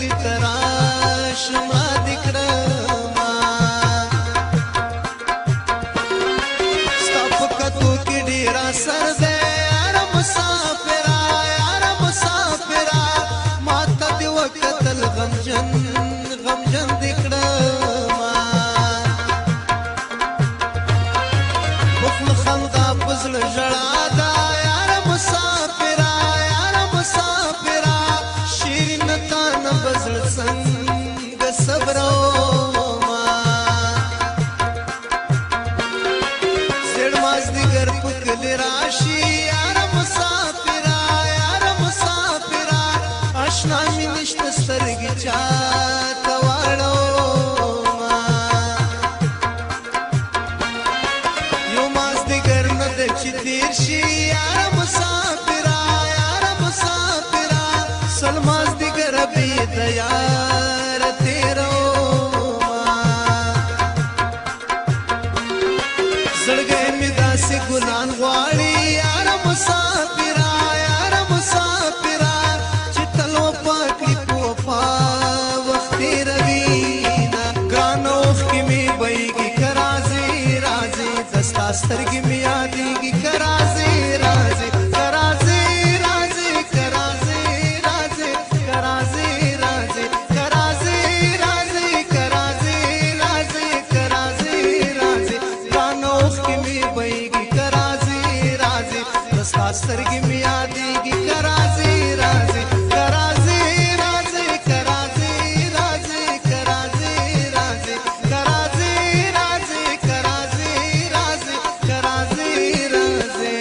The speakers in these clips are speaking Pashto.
کلی تراش ما دکړما ستا په کتو کې ډېر اثر دی یاره مسافره یاره مسافره ما ته دې وکتل غمجن غمجن دې کړما په خوله خندا په زړه ژړا ده یاره مسافره یاره مسافره شیرین تا نه به زړه څنګه صبروما زړ مازدیګر په کلي راشي یاره مسافره یاره مسافره اشنا مې نشته سترګې چاته واړوما یو مازدیګر نه ده چې تېر شي یاره مسافره یاره مسافره سل مازدیګر بې د یاره تېروما زړګی مې داسې ګلان غواړي یاره مسافره یاره مسافره چې تل وفا کړي په وفا وخت تېروينه ګرانه اوښکې مې بهیږي که راځې راځې د ستا سترګې مې یادېږي که راځې راځې که راځې راځې که راځې راځې که راځې راځې که راځې راځې که راځې راځې که راځې راځې ګرانه اوښکې مې بهیږي که راځې راځې د ستا سترګې مې یادېږي که راځې راځې که راځې راځې که راځې راځې که راځې راځې که راځې راځې که راځې راځې که راځې راځې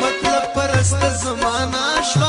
مطلب پرست زمانہ شوا